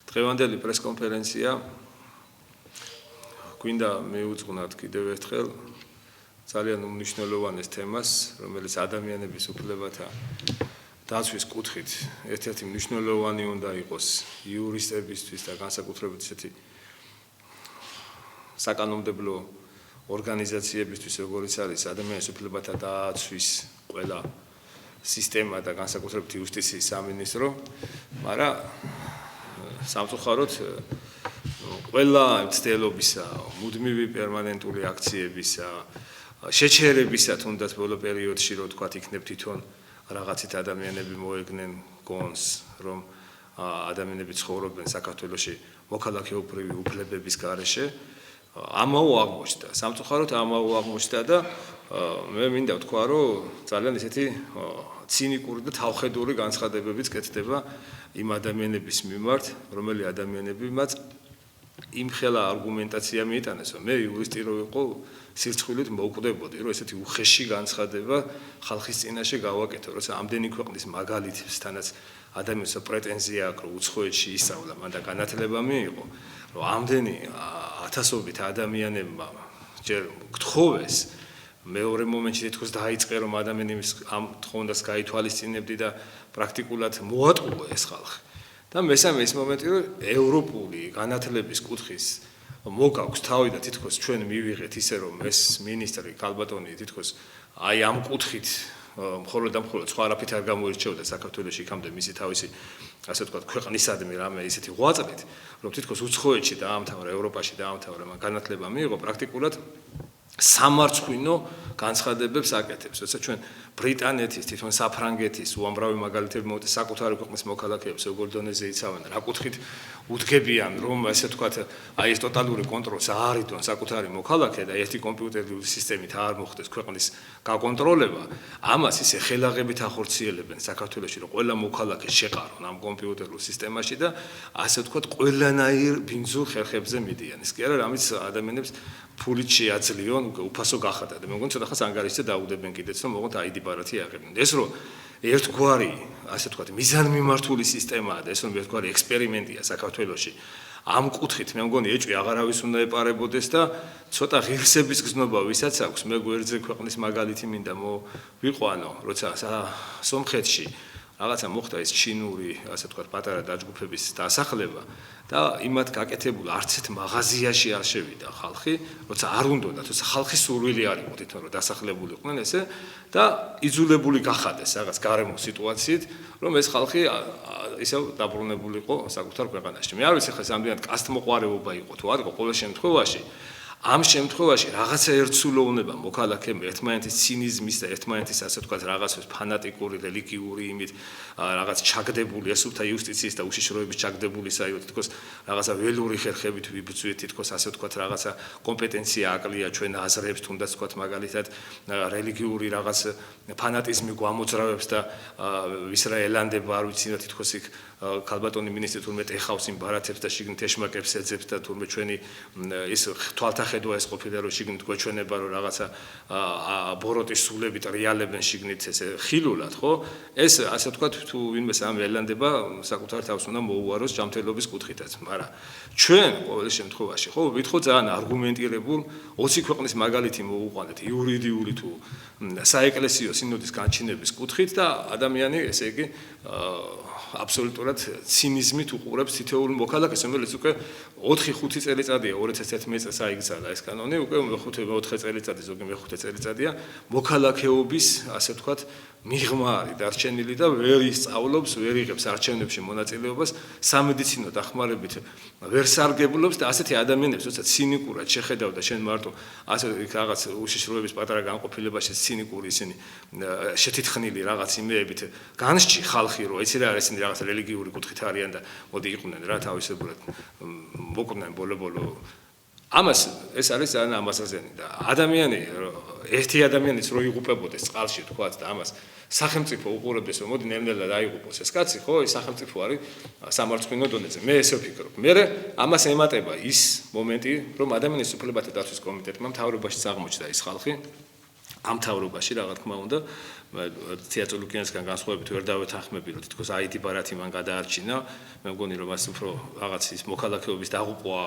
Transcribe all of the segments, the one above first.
დღევანდელი პრესკონფერენცია გვინდა მიუძღვნათ კიდევ ერთხელ ძალიან უმნიშვნელოვანეს თემას, რომელიც ადამიანების უფლებათა დაცვის კუთხით ერთ-ერთი მნიშვნელოვანი უნდა იყოს იურისტებისთვის და განსაკუთრებით ესეთი საკანონმდებლო ორგანიზაციებისთვის, როგორიც არის ადამიანის უფლებათა დაცვის ყველა სისტემა და განსაკუთრებით იუსტიციის სამინისტრო, მაგრამ სამწუხაროდ ყველა მცდელობისა, მუდმივი პერმანენტული აქციებისა, შეჩერებისა თუნდაც ბოლო პერიოდში, რომ თქვა იქნებ თვითონ რაღაცით ადამიანები მოეგნენ გონს, რომ ადამიანები ცხოვრობენ საქართველოში მოქალაქეობრივი უფლებების გარეშე, ამაო აღმოჩნდა. სამწუხაროდ ამაო აღმოჩნდა და მე მინდა ვთქვა, რომ ძალიან ისეთი ცინიკური და თავხედური განცხადებებიც კეთდება იმ ადამიანების მიმართ, რომელი ადამიანებმაც იმხელა არგუმენტაცია მიიტანეს, რომ მე იურისტი რო ვიყო, სირცხვილით მოვკვდებოდი, რომ ესეთი უხეში განცხადება ხალხის წინაშე გავაკეთო, როცა ამდენი ქვეყნის მაგალითებსთანაც ადამიანს პრეტენზია აქვს, რომ უცხოეთში ისწავლა, მან და განათლება მიიღო, რომ ამდენი ათასობით ადამიანებმა ჯერ გთხოვეს, მეორე მომენტში თითქოს დაიწყე, რომ ადამიანის ამ თხოვნას გაითვალისწინებდი და პრაქტიკულად მოატყუა ეს ხალხი. და მესამე ის მომენტი, რომ ევროპული განათლების კუთხის მოგაქვს თავი და თითქოს ჩვენ მივიღეთ ისე, რომ ეს მინისტრი ქალბატონი თითქოს აი ამ კუთხით მხოლოდ და მხოლოდ სხვა არაფრით არ გამოირჩეოდა საქართველოში იქამდე მისი თავისი, ასე ვთქვათ, ქვეყნისადმი რამე ისეთი ღვაწლით, რომ თითქოს უცხოეთში დაამთავრა, ევროპაში დაამთავრა, მაგრამ განათლება მიიღო პრაქტიკულად სამარცხვინო განცხადებებს აკეთებს. როცა ჩვენ ბრიტანეთის, თვითონ საფრანგეთის უამრავი მაგალითები მოვუწევთ საკუთარი ქვეყნის მოქალაქეებს, როგორ დონეზე იცავენ, რა კუთხით უდგებიან, რომ ასე ვთქვათ, აი ეს ტოტალური კონტროლს არ იტონ საკუთარი მოქალაქე და ერთი კომპიუტერული სისტემით არ მოხდეს ქვეყნის გაკონტროლება, ამას ისე ხელაღებით ახორციელებენ საქართველოში, რომ ყველა მოქალაქე შეყარონ ამ კომპიუტერულ სისტემაში და ასე ვთქვათ, ყველანაირ ბინძურ ხერხებზე მიდიან. ის კი არა, რამიც ადამიანებს ფულით შეაძლიონ უფასო გახადა და მე მგონი ცოტა ხანს ანგარიშზე დაუდებენ კიდეც, რომ მოყოთ ID ბარათი აღებდნენ. ეს რომ ერთგვარი, ასე ვთქვათ, მიზანმიმართული სისტემაა და ეს რომ ერთგვარი ექსპერიმენტია საქართველოში, ამ კუთხით მე მგონი ეჭვი აღარავის უნდა ეპარებოდეს და ცოტა ღირსების გზნობა ვისაც აქვს, მე გვერდზე ქვეყნის მაგალითი მინდა მოვიყვანო, როცა სომხეთში რაღაცა მოხდა ეს ჩინური, ასე ვთქვათ, პატარა დაჯგუფების დასახლება და იმათ გაკეთებულ არც ერთ მაღაზიაში არ შევიდა ხალხი, როცა არ უნდოდა, თორსა ხალხის სურვილი არ იყო თვითონ რომ დასახლებულიყვნენ ესე და იძულებული გახადეს რაღაც გარემო სიტუაციით, რომ ეს ხალხი ისევ დაბრუნებულიყო საკუთარ ქვეყანაში. მე არ ვიცი ხა სამდენად კასტმოყვარეობა იყო თუ არ იყო, ყოველ შემთხვევაში ამ შემთხვევაში რაღაცა ერთსულოვნება მოქალაქემ ერთმანეთის ცინიზმის და ერთმანეთის ასე ვთქვათ რაღაცას ფანატიკური რელიგიური იმით რაღაც ჩაგდებული ესუთა იუსტიციის და უშიშროების ჩაგდებული საერთოდ თითქოს რაღაცა ველური ხერხებით ვიბრძვით თითქოს ასე ვთქვათ რაღაცა კომპეტენცია აკლია ჩვენ აზრებს თუნდაც ვთქვათ მაგალითად რელიგიური რაღაც ფანატიზმი გვამოძრავებს და ვისრაელანდება არ ვიცი რა თითქოს იქ ქალბატონი მინისტრი თურმე ეხავს იმ ბარათებს და შიგნით ეშმაკებს ეძებს და თურმე ჩვენი ის თვალთახედვა ეს ყოფილა რომ შიგნით გვეჩვენება რომ რაღაცა ბოროტის სულებით რეალებენ შიგნით ესე ხილულად ხო ეს ასე ვთქვათ თუ ვინმე სამელანდება საკუთარ თავს უნდა მოუაროს ჯანმრთელობის კუთხითაც მაგრამ ჩვენ ყოველ შემთხვევაში ხო ვითხოვთ ძალიან არგუმენტირებულ 20 ქვეყნის მაგალითი მოუყვანეთ იურიდიული თუ საეკლესიო სინოდის განჩინების კუთხით და ადამიანი ესე იგი აბსოლუტურად ცინიზმით უყურებს თითოეულ მოქალაქეს, რომელიც უკვე 4-5 წელიწადია 2011 წელს აიგზავნა ეს კანონი, უკვე 4 წელიწადი, ზოგი მე-5 წელიწადია მოქალაქეობის, ასე ვთქვათ, მიღმა არის დარჩენილი და ვერ ისწავლობს, ვერ იღებს არჩევნებში მონაწილეობას, სამედიცინო დახმარებით ვერ სარგებლობს და ასეთი ადამიანებს, როცა ცინიკურად შეხედავ და შენ მარტო ასე რაღაც უშიშროების პატარა განყოფილებაში ცინიკური ისინი შეთითხნილი რაღაც იმეებით განსჭი ხალხი რომ ეცი რა არის რაღაც რელიგიური კუთხით არიან და მოდი იყვნენ რა თავისებურად მოკვდნენ ბოლო-ბოლო ამას ეს არის ძალიან ამასაზენი და ადამიანი ერთი ადამიანის რო იღუპებოდეს წყალში თქვა და ამას სახელმწიფო უყურებდეს რომ მოდი ნელ-ნელა დაიღუპოს ეს კაცი ხო ეს სახელმწიფო არის სამარცხვინო დონეზე მე ესე ვფიქრობ მე ამას ემატება ის მომენტი რომ ადამიანის უფლებათა დაცვის კომიტეტმა მთავრობაში აღმოჩნდა ის ხალხი ამ მთავრობაში რა თქმა უნდა თეატროლოგიასგან განსხვავებით ვერ დავეთანხმები, რომ თითქოს აიდი ბარათი მან გადაარჩინა. მე მგონი რომ მას უფრო რაღაც ის მოქალაქეობის დაღუპვა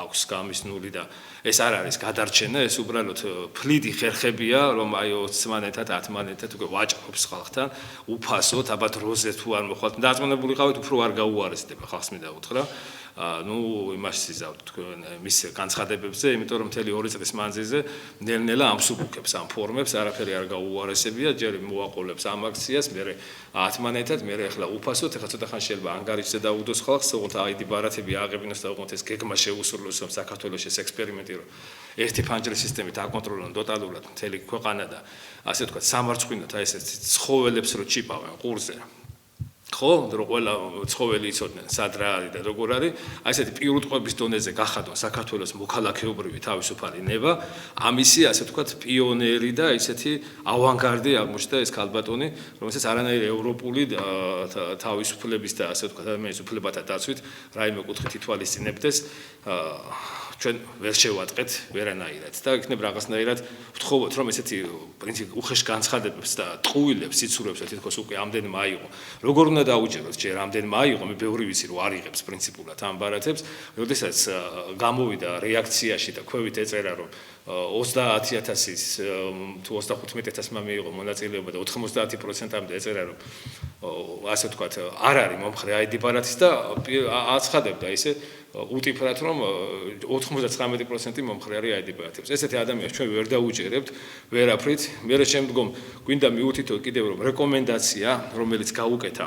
აქვს გამისნული და ეს არ არის გადარჩენა, ეს უბრალოდ ფლიდი ხერხებია, რომ აი 20 მანეთად, 10 მანეთად უკვე ვაჭრობს ხალხთან, უფასოდ, აბა დროზე თუ არ მოხვალთ. დაწმუნებული ყავით, უფრო არ გაუარესდება ხალხს მინდა უთხრა. იმას იზავთ თქვენ მის განცხადებებზე, იმიტომ რომ მთელი 2 წლის მანძილზე ნელ-ნელა ამსუბუქებს ამ ფორმებს, არაფერი არ გაუარესებია, ჯერ მოაყოლებს ამ აქციას, მე 10 მანეთად, მე ახლა უფასოდ, ახლა ცოტა ხან შეიძლება ანგარიშზე დაუდოს ხალხს, თუმცა აიდი ბარათები ააღებინოს და უყოთ ეს გეგმა შეუსრულოს, რომ საქართველოს ეს ექსპერიმენტი რომ ერთი ფანჯრის სისტემით აკონტროლონ ტოტალურად მთელი ქვეყანა და ასე ვთქვათ, სამარცხვინოთ აი ეს ცხოველებს რო ჩიპავენ ყურზე. ხო, რომ ყველა ცხოველი იცოდნენ, სად რა არის და როგორ არის, აი ესეთი პირუტყვების დონეზე გახადვა საქართველოს მოქალაქეობრივი თავისუფალი ნება, ამისი ასე ვთქვათ, პიონერი და ესეთი ავანგარდი აღმოჩნდა ეს ქალბატონი, რომელსაც არანაირი ევროპული თავისუფლების და ასე ვთქვათ, ადამიანის უფლებათა დაცვით რაიმე კუთხით ითვალისწინებდეს, ჩვენ ვერ შევატყეთ ვერანაირად და იქნებ რაღაცნაირად ვთხოვოთ რომ ესეთი პრინციპი უხეშ განცხადებებს და ტყუილებს სიცურვებს თითქოს უკვე ამდენ მაიღო როგორ უნდა დაუჯეროთ ჯერ ამდენ მაიღო მე ბევრი ვიცი რომ არ იღებს პრინციპულად ამ ბარათებს როდესაც გამოვიდა რეაქციაში და ქვევით ეწერა რომ 30000-ის თუ 35000-მა მიიღო მონაწილეობა და 90%-ამდე ეწერა რომ ასე ვთქვათ არ არის მომხრე აიდი ბარათის და აცხადებდა ისე უტიფრად რომ 99% მომხრე არის აიდი ბარათებს. ესეთი ადამიანს ჩვენ ვერ დაუჯერებთ ვერაფრით. მე შემდგომ გვინდა მიუთითო კიდევ რომ რეკომენდაცია რომელიც გაუკეთა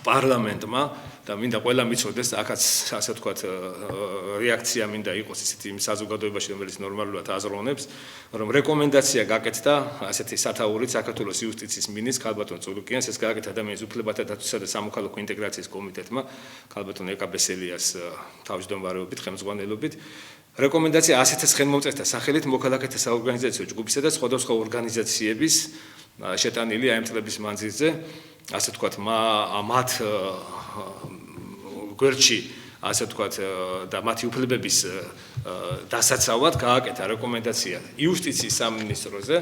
პარლამენტმა და მინდა ყველა მიცოდეს აქაც ასე ვთქვათ რეაქცია მინდა იყოს ისეთი იმ საზოგადოებაში რომელიც ნორმალურად აზროვნებს რომ რეკომენდაცია გაკეთდა ასეთი სათაურით საქართველოს იუსტიციის მინისტრს ქალბატონ წულუკიანს ეს გააკეთა ადამიანის უფლებათა დაცვისა და სამოქალაქო ინტეგრაციის კომიტეტმა ქალბატონ ეკაბესელიას თავმჯდომარეობით ხელმძღვანელობით რეკომენდაცია ასეთ ხელმომწერთა სახელით მოქალაქეთა საორგანიზაციო ჯგუფისა და სხვადასხვა ორგანიზაციების შეტანილი აი ამ წლების მანძილზე ასე ვთქვათ მათ გვერდში ასე ვთქვათ და მათი უფლებების დასაცავად გააკეთა რეკომენდაცია იუსტიციის სამინისტროზე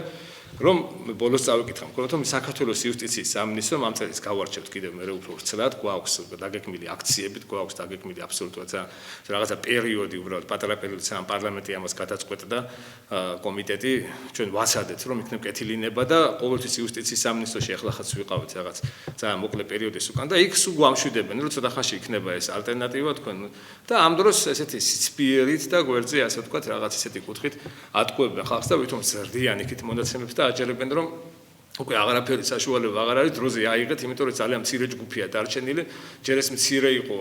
რომ ბოლოს წავიკითხა მხოლოდ რომ საქართველოს იუსტიციის სამინისტრომ ამ წელს გავარჩევთ კიდევ მე უფრო ვრცლად გვაქვს დაგეგმილი აქციებით გვაქვს დაგეგმილი აბსოლუტურად რაღაცა პერიოდი უბრალოდ პატარა პერიოდი სამ პარლამენტი ამას გადაწყვეტდა კომიტეტი ჩვენ ვაცადეთ რომ იქნებ კეთილინება და ყოველთვის იუსტიციის სამინისტროში ახლა ვიყავით რაღაც ძალიან მოკლე პერიოდის უკან და იქ სულ გვამშვიდებენ რომ ცოტა ხანში იქნება ეს ალტერნატივა თქვენ და ამ დროს ესეთი სიცფიერით და გვერდზე ასე ვთქვათ რაღაც ესეთი კუთხით ატყუებენ ხალხს და ვითომ ზრდიან იქით მონაცემებს და აჯერებენ რომ უკვე აღარაფერი საშუალება აღარ არის დროზე აიღეთ იმიტომ რომ ძალიან მცირე ჯგუფია დარჩენილი ჯერ ეს მცირე იყო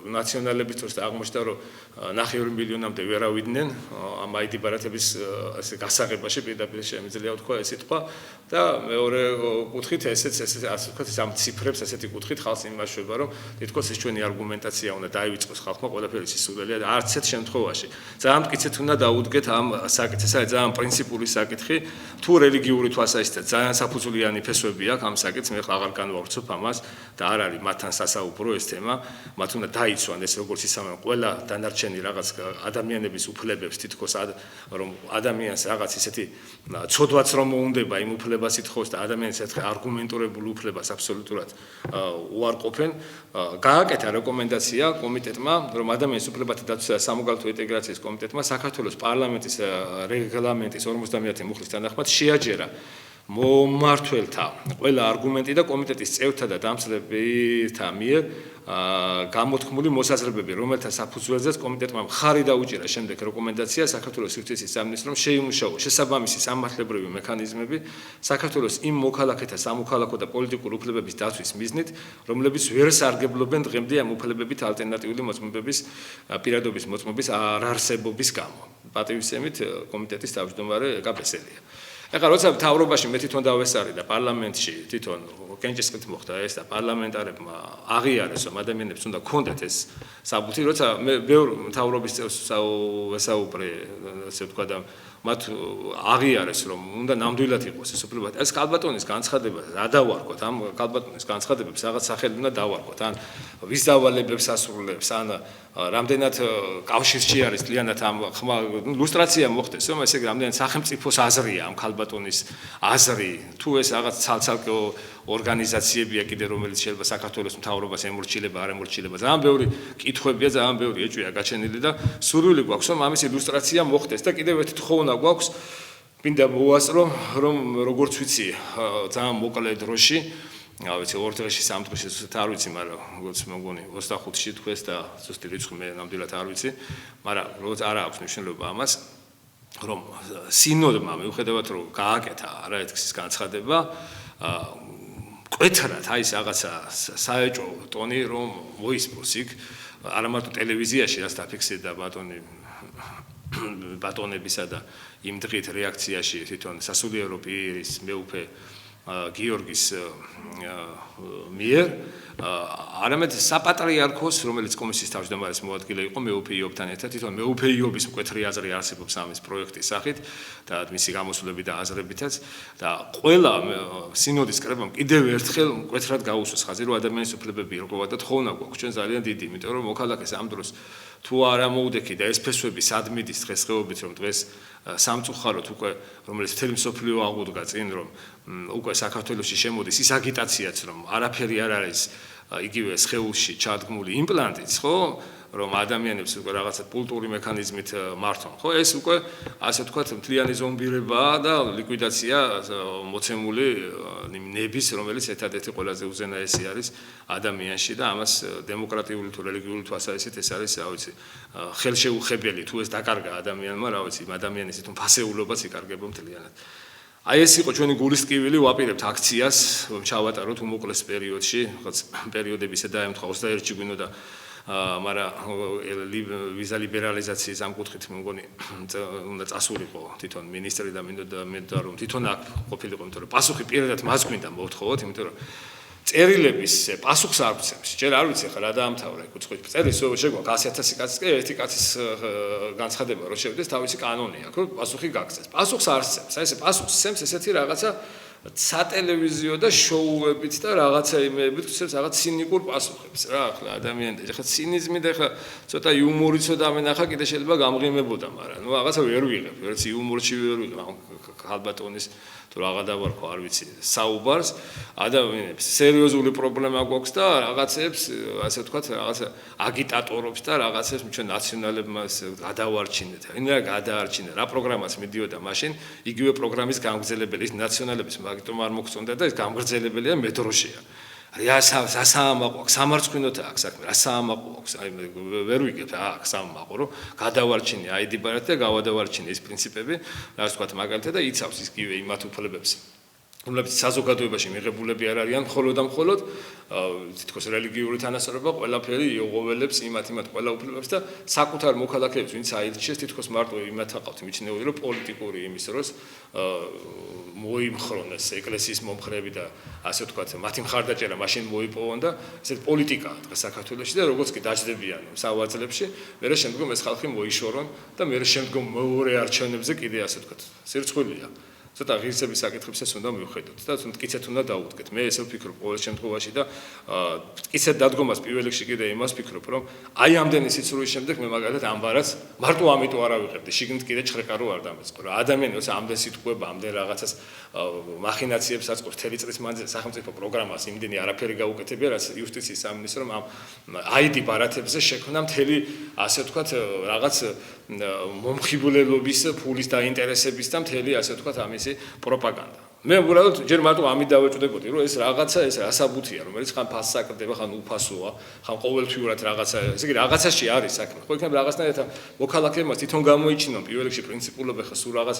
ნაციონალების დროს და აღმოჩნდა რომ 9 მილიონამდე ვერავიდნენ ამ აიდი ბარათების ასე გასაღებაში პირდაპირ შემიძლია ვთქვა ეს სიტყვა და მეორე კუთხით ესეც ასე ვთქვათ ამ ციფრებს ასეთი კუთხით ხალხს იმაშუება რომ თითქოს ეს ჩვენი არგუმენტაცია უნდა დაივიწყოს ხალხმა ყველაფერი სისულელია და არც ერთ შემთხვევაში ძალიან მტკიცედ უნდა დაუდგეთ ამ საკითხს ეს ძალიან პრინციპული საკითხი თუ რელიგიური თვალსაზრისით ძალიან საფუძვლიანი ფესვები აქვს ამ საკითხს მე ხლა აღარ განვავრცობ ამას და არ არის მათთან სასაუბრო ეს თემა მათ უნდა დაიცვან ეს როგორც ისამე ყველა დანარჩენი რაღაც ადამიანების უფლებებს თითქოს რომ ადამიანს რაღაც ისეთი ცოდვაც რომ მოუნდება იმ უფლებას ითხოვს და ადამიანის ერთ არგუმენტირებულ უფლებას აბსოლუტურად უარყოფენ გააკეთა რეკომენდაცია კომიტეტმა რომ ადამიანის უფლებათა დაცვისა და სამოქალაქო ინტეგრაციის კომიტეტმა საქართველოს პარლამენტის რეგლამენტის 50 მუხლის თანახმად შეაჯერა მომმართველთა ყველა არგუმენტი და კომიტეტის წევრთა და დამცველთა მიერ გამოთქმული მოსაზრებები, რომელთა საფუძველზეც კომიტეტმა მხარი დაუჭირა შემდეგ რეკომენდაცია საქართველოს იუსტიციის სამინისტრომ შეიმუშაოს შესაბამისი სამართლებრივი მექანიზმები საქართველოს იმ მოქალაქეთა სამოქალაქო და პოლიტიკური უფლებების დაცვის მიზნით, რომლებიც ვერ სარგებლობენ დღემდე ამ უფლებებით ალტერნატიული მოწმობების პირადობის მოწმობის არარსებობის გამო. პატივისცემით კომიტეტის თავმჯდომარე ეკაბესელია. ეხლა როცა მთავრობაში მე თვითონ დავესწარი და პარლამენტში თვითონ კენჭისყრით მოხდა ეს და პარლამენტარებმა აღიარეს რომ ადამიანებს უნდა ქონდეთ ეს საბუთი როცა მე ბევრ მთავრობის წევრს ვესაუბრე ასე ვთქვა და მათ აღიარეს რომ უნდა ნამდვილად იყოს ეს უფლება. ეს კალბატონის განცხადება რა დავარქვათ? ამ კალბატონის განცხადებებს რაღაც სახელი უნდა დავარქვათ. ან ვის დავალებებს ასრულებს, ან რამდენად კავშირში არის ძალიანად ამ ლუსტრაცია მოხდეს, რომ ესე რამდენად სახელმწიფოს აზრია ამ კალბატონის აზრი, თუ ეს რაღაც ცალ-ცალკე ორგანიზაციებია კიდე რომელიც შეიძლება საქართველოს მთავრობას ემორჩილება, არ ემორჩილება. ძალიან ბევრი კითხვებია, ძალიან ბევრი ეჭვია გაჩენილი და სურვილი გვაქვს რომ ამის ილუსტრაცია მოხდეს და კიდევ ერთი თხოვნა გვაქვს მინდა მოვასწრო რომ როგორც ვიცი ძალიან მოკლე დროში ვიცი 2 დღეში 3 დღეში ზუსტად არ ვიცი მაგრამ როგორც მოგონი 25-ში თქვეს და ზუსტი რიცხვი მე ნამდვილად არ ვიცი მაგრამ როგორც არ აქვს მნიშვნელობა ამას რომ სინოდმა მიუხედავად რომ გააკეთა არაერთგზის განცხადება კვეთრად აი ეს რაღაცა საეჭვო ტონი რომ მოისმოს იქ არა მარტო ტელევიზიაში რაც დაფიქსირდა ბატონებისა და იმ დღით რეაქციაში თვითონ სასულიერო პირის მეუფე გიორგის მიერ არამედ საპატრიარქოს რომელიც კომისიის თავმჯდომარის მოადგილე იყო მეუფე იობთან ერთად თვითონ მეუფე იობის მკვეთრი აზრი არსებობს ამის პროექტის სახით და მისი გამოსვლები და აზრებითაც და ყველა სინოდის კრებამ კიდევ ერთხელ მკვეთრად გაუსვეს ხაზი რომ ადამიანის უფლებები რგოვა და თხოვნა გვაქვს ჩვენ ძალიან დიდი იმიტომ რომ მოქალაქეს ამ დროს თუ არ ამოუდექი და ეს ფესვები სად მიდის დღესდღეობით რომ დღეს სამწუხაროდ უკვე რომელიც მთელი მსოფლიო აღუდგა წინ რომ უკვე საქართველოში შემოდის ის აგიტაციაც რომ არაფერი არ არის იგივე სხეულში ჩადგმული იმპლანტიც ხო რომ ადამიანებს უკვე რაღაცა კულტურული მექანიზმით მართონ ხო ეს უკვე ასე ვთქვათ მთლიანი ზომბირებაა და ლიკვიდაცია მოცემული ნების რომელიც ერთადერთი ყველაზე უზენაესი არის ადამიანში და ამას დემოკრატიული თუ რელიგიური თვალსაზრისით ეს არის რა ვიცი ხელშეუხებელი თუ ეს დაკარგა ადამიანმა რა ვიცი ადამიანის თვითონ ფასეულობაც იკარგება მთლიანად აი ეს იყო ჩვენი გულის ტკივილი ვაპირებთ აქციას ჩავატაროთ უმოკლეს პერიოდში რაღაც პერიოდებისა და ემთხვა 21-ში გვინდა მაგრამ ვიზა ლიბერალიზაციის ამ კუთხით მგონი უნდა წასულიყო თვითონ მინისტრი და მინდოდა რომ თვითონ აქ ყოფილიყო იმიტომ რომ პასუხი პირადად მას გვინდა მოვთხოვოთ იმიტომ რომ წერილების პასუხს არ ვცემს ჯერ არ ვიცი ხა რა დაამთავრა იქ უცხოეთ წერილს შეგვაქვს 100,000 კაცის კი ერთი კაცის განცხადება რომ შევიდეს თავისი კანონი აქვს რომ პასუხი გაგცეს პასუხს არ სცემს აი ეს პასუხს სცემს ესეთი რაღაცა სატელევიზიო და შოუებით და რაღაცა იმეებით ვცემს რაღაც ცინიკურ პასუხებს რა ახლა ადამიანები ხა ცინიზმი და ხა ცოტა იუმორიცო და ამენახა კიდე შეიძლება გამღიმებოდა მაგრამ ნუ რაღაცა ვერ ვიღებ ვერც იუმორში ვერ ვიღებ კალბატონის თუ რაღა დავარქვა არ ვიცი საუბარს ადამიანებს სერიოზული პრობლემა გვაქვს და რაღაცებს ასე ვთქვათ რაღაცა აგიტატორობს და რაღაცებს ჩვენ ნაციონალებმა გადავარჩინეთ რა გადაარჩინა რა პროგრამას მიდიოდა მაშინ იგივე პროგრამის გამგზელებელი ის ნაციონალების მაგიტომ არ მოგწონდა და ეს გამგრძელებელია მეტროშია რა საამაყო აქვს სამარცხვინოთა აქვს საქმე რა საამაყო აქვს აი ვერ ვიგებ აქვს საამაყო რომ გადავარჩინე აიდი ბარათი და გავადავარჩინე ეს პრინციპები რა ვთქვათ მაგალითად და იცავს ის კივე იმათ უფლებებს რომლებიც საზოგადოებაში მიღებულები არ არიან მხოლოდ და მხოლოდ თითქოს რელიგიური თანასწორობა ყველაფერი იოღოველებს იმათ ყველა უფლებებს და საკუთარ მოქალაქეებს ვინც აირჩიეს თითქოს მარტო იმათ აყავთ მიჩნეული რომ პოლიტიკური იმის დროს მოიმხრონეს ეკლესიის მომხრეები და ასე ვთქვათ მათი მხარდაჭერა მაშინ მოიპოვონ და ესეთ პოლიტიკაა დღეს საქართველოში და როგორც კი დაждდებიან სავალძლებში მერე შემდგომ ეს ხალხი მოიშორონ და მერე შემდგომ მეორე არჩევნებზე კიდე ასე ვთქვათ სირცხვილია ცოტა ღირსების საკითხებსაც უნდა მივხედოთ და მტკიცედ უნდა დაუდგეთ. მე ესე ვფიქრობ ყოველ შემთხვევაში და მტკიცედ დადგომას პირველ რიგში კიდე იმას ვფიქრობ, რომ აი ამდენი სიცრუის შემდეგ მე მაგალითად ამ ბარას მარტო ამიტომ არ ავიღებდი. შიგნით კიდე ჩხრეკარო არ დამეწყო. რა ადამიანებს ამდენ სიტყვება, ამდენ რაღაცას მახინაციებს აწყობს მთელი წლის მანძილზე სახელმწიფო პროგრამას იმდენი არაფერი გაუკეთებია, რაც იუსტიციის სამინისტრომ ამ ID ბარათებზე შექმნა მთელი ასე ვთქვათ რაღაც მომხიბვლელობის ფულის დაინტერესების და მთელი ასე ვთქვათ ამისი პროპაგანდა. მე უბრალოდ ჯერ მარტო ამით დავეჭვდებოდი, რომ ეს რაღაცა ეს რასაბუთია, რომელიც ხან ფასს აკრდება, ხან უფასოა, ხან ყოველთვიურად რაღაცა, ესე იგი რაღაცაში არის საქმე. ხო იქნება რაღაცნაირად მოქალაქეებმა თვითონ გამოიჩინონ პირველ რიგში პრინციპულობა ხა სულ რაღაც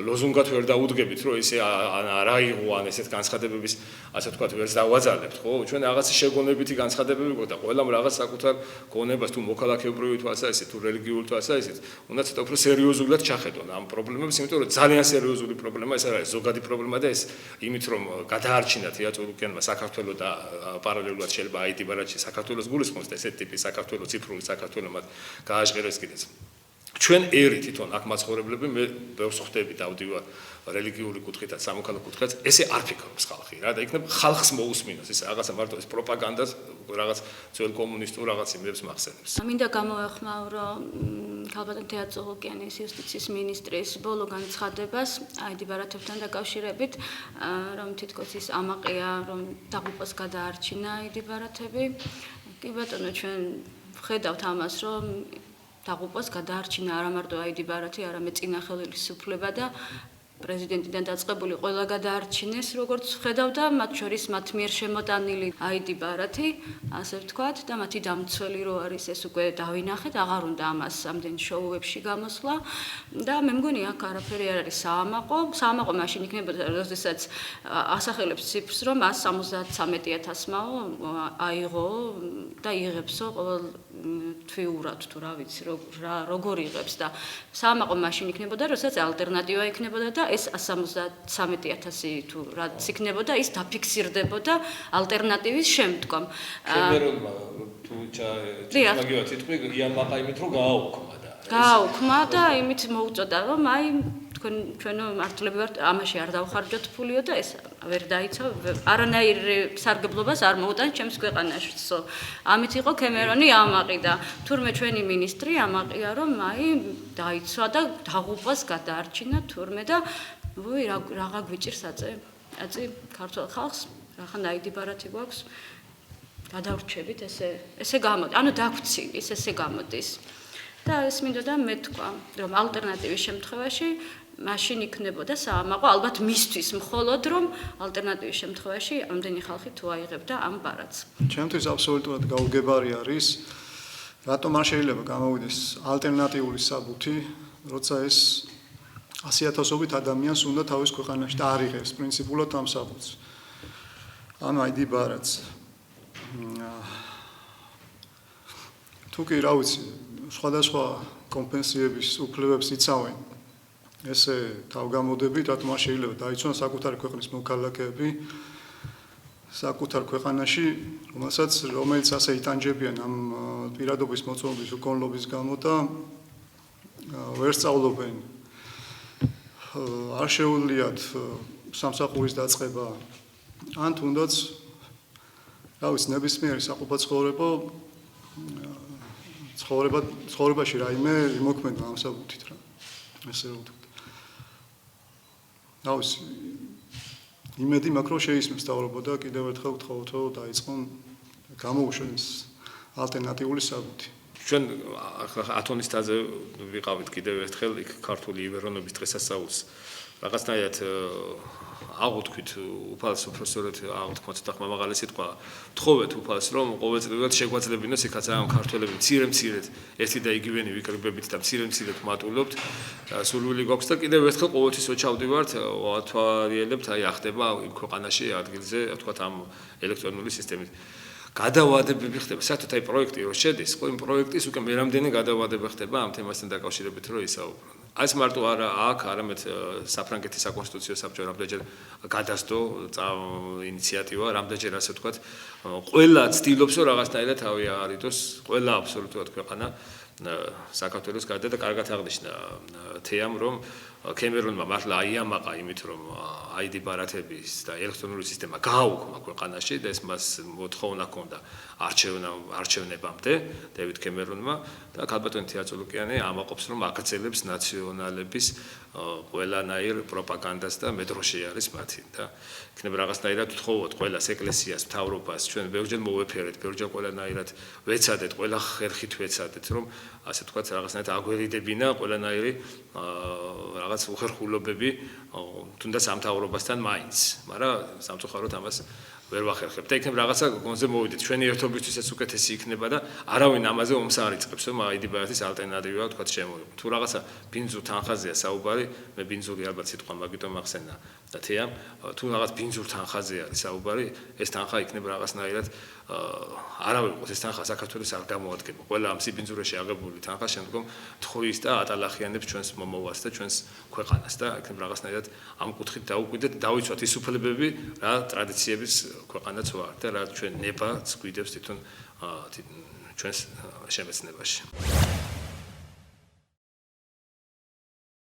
ლოზუნგად ვერ დაუდგებით, რომ ისე რა იღო ან ესეთ განცხადებების ასე ვთქვათ ვერც დავაძალებთ, ხო? ჩვენ რაღაცა შეგონებითი განცხადებები გვქონდა, ყველამ რაღაც საკუთარ გონებას თუ მოქალაქეობრივი თვალსაზრისით, თუ რელიგიური თვალსაზრისით, უნდა ცოტა უფრო სერიოზულად ჩახედონ ამ პრობლემებს, იმიტომ რომ ძალიან სერიოზული პრობლემა ეს არის ზოგადი პრობლემა და ეს იმით რომ გადაარჩინათ იაწურუკენმა საქართველოს და პარალელურად შეიძლება IT ბარათში საქართველოს გულისხმობს და ესეთი ტიპის საქართველოს ციფრული საქართველოს მათ გააჟღერეს კიდეც ჩვენ ერი თვითონ აქ მაცხოვრებლები მე ბევრს ხვდები დავდივარ რელიგიური კუთხითაც სამოქალაქო კუთხითაც ესე არ ფიქრობს ხალხი რა და იქნებ ხალხს მოусმინოს ეს რაღაცა მარტო ეს პროპაგანდას რაღაც ძველ კომუნისტურ რაღაც იმებს მახსენებს. მინდა გამოეხმაურო ქალბატონ თეატრულოკიანის იუსტიციის მინისტრის ბოლო განცხადებას აიდი ბარათებთან დაკავშირებით რომ თითქოს ის ამაყია რომ დაღუპვას გადაარჩინა აიდი ბარათები. კი ბატონო ჩვენ ვხედავთ ამას რომ დაღუპვას გადაარჩინა არა მარტო აიდი ბარათი, არამედ წინა ხელისუფლება და პრეზიდენტიდან დაწყებული ყველა გადაარჩინეს, როგორც ვხედავ და მათ შორის მათ მიერ შემოტანილი აიდი ბარათი, ასე ვთქვათ, და მათი დამცველი რო არის ეს უკვე დავინახეთ, აღარ უნდა ამას ამდენ შოუებში გამოსვლა და მე მგონი აქ არაფერი არ არის საამაყო. საამაყო მაშინ იქნებოდა, როდესაც ასახელებს ციფრს, რომ 173,000-მაო აიღო და იღებსო ყოველ თვიურად თუ რა ვიცი, როგორ იღებს და საამაყო მაშინ იქნებოდა, როდესაც ალტერნატივა იქნებოდა და ეს 173,000 თუ რაც იქნებოდა, ის დაფიქსირდებოდა ალტერნატივის შემდგომ. კემერონმა თუ მაგივა თითქმის იამაყა იმით რომ გააუქმა და იმით მოუწოდა რომ აი ჩვენო მართლები ვართ ამაში არ დავხარჯოთ ფულიო და ეს ვერ დაიცა არანაირ სარგებლობას არ მოუტან ჩემს ქვეყანაშიც. ამით იყო კემერონი ამაყი და თურმე ჩვენი მინისტრი ამაყია რომ აი დაიცვა და დაღუპვას გადაარჩინა თურმე და ვუი რაღა გვიჭირს აწი ქართულ ხალხს რახან აიდი ბარათი გვაქვს გადავრჩებით ესე გამოდის ანუ დაგვცინის ესე გამოდის და ეს მინდოდა მეთქვა რომ ალტერნატივის შემთხვევაში მაშინ იქნებოდა საამაყო ალბათ მისთვის მხოლოდ რომ ალტერნატივის შემთხვევაში ამდენი ხალხი თუ აიღებდა ამ ბარათს. ჩემთვის აბსოლუტურად გაუგებარი არის რატომ არ შეიძლება გამოვიდეს ალტერნატიული საბუთი, როცა ეს 100,000-ობით ადამიანს უნდა თავის ქვეყანაში და არიღებს პრინციპულად ამ საბუთს. ამ აიდი ბარათს. თუ კი რა ვიცი, სხვადასხვა კომპენსაციების უფლებებს იცავენ. ესე თავგამოდებით, რატომ არ შეიძლება დაიცვან საკუთარი ქვეყნის მოქალაქეები საკუთარ ქვეყანაში, რომელიც ასე იტანჯებიან ამ პირადობის მოწმობის უკონლობის გამო და ვერ სწავლობენ. არ შეუძლიათ სამსახურის დაწყება, ან თუნდაც რა ვიცი, ნებისმიერი საყოფაცხოვრებო ცხოვრებაში რაიმე იმოქმედა ამ საბუთით რა. ესე რომ ვთქვათ. რა ვიცი, იმედი მაქვს, რომ შეისმის თავრობა და კიდევ ერთხელ ვთხოვთ, რომ დაიწყონ გამოუშვენ ალტერნატიული საბუთი. ჩვენ ათონისტაზე ვიყავით კიდევ ერთხელ იქ ქართული ივერონობის დღესასწაულს. რაღაცნაირად აღუთქვით უფალს უბრალოდ აღუთქვათ და ხმამაღალი სიტყვა ვთხოვეთ უფალს რომ ყოველწლიურად შეგვაძლებინოს იქაც ამ ქართველები მცირე-მცირედ ერთი და იგივენი ვიკრიბებით და მცირე-მცირედ მატულობთ სურვილი გვაქვს და კიდევ ერთხელ ყოველთვის ოჩავდივართ ვათვალიერებთ აი ახდება იმ ქვეყანაში ადგილზე ვთქვათ ამ ელექტრონული სისტემით გადავადებები ხდება საერთოდ აი პროექტი რო შედის ხო იმ პროექტის უკვე მე რამდენი გადავადება ხდება ამ თემასთან დაკავშირებით რომ ისაუბრონ ეს მარტო არა აქ არამედ საფრანგეთის საკონსტიტუციო საბჭო რამდენჯერ გადასდო ინიციატივა რამდენჯერ ასე ვთქვათ ყველა ცდილობს რომ რაღაცნაირად თავი აარიდოს ყველა აბსოლუტურად ქვეყანა საქართველოს გარდა და კარგად აღნიშნა თეამ რომ კემერონმა მართლა აიამაყა იმით რომ აიდი ბარათების და ელექტრონული სისტემა გააუქმა ქვეყანაში და ეს მას მოთხოვნა ჰქონდა არჩევნებამდე დევიდ კემერონმა და ქალბატონი თეატრულოკიანი ამაყობს რომ აგრძელებს ნაციონალების ყველანაირ პროპაგანდას და მედროშე არის მათი და იქნება რაღაცნაირად ვთხოვოთ ყველას ეკლესიას მთავრობას ჩვენ ბევრჯერ მოვეფერეთ ბევრჯერ ყველანაირად ვეცადეთ ყველა ხერხით ვეცადეთ რომ ასე ვთქვათ რაღაცნაირად აგვერიდებინა ყველანაირი რაღაც უხერხულობები თუნდაც სამთავრობასთან მაინც მაგრამ სამწუხაროდ ამას ვერ ვახერხებთ და იქნებ რაღაცა გონზე მოვიდეთ ჩვენი ერთობისთვისაც უკეთესი იქნება და არავინ ამაზე ომს არ იწყებს რომ აიდი ბარათის ალტერნატივა ვთქვათ შემოიღო თუ რაღაცა ბინძურ თანხაზეა საუბარი მე ბინძური ალბათ სიტყვა მაგიტომ ახსენა და თეამ თუ რაღაც ბინძურ თანხაზე არის საუბარი ეს თანხა იქნება რაღაცნაირად არავინ ყოს ეს თანხა საქართველოს არ გამოადგება ყველა ამ სიბინძურეში აღებული თანხა შემდგომ თხრის და ატალახიანებს ჩვენს მომავალს და ჩვენს ქვეყანას და იქნება რაღაცნაირად ამ კუთხით დაუკვირდეთ დავიცვათ ის უფლებები რა ტრადიციების ქვეყანაც ვარ და რა ჩვენ ნებაც გვიდევს თვითონ ჩვენს შემეცნებაში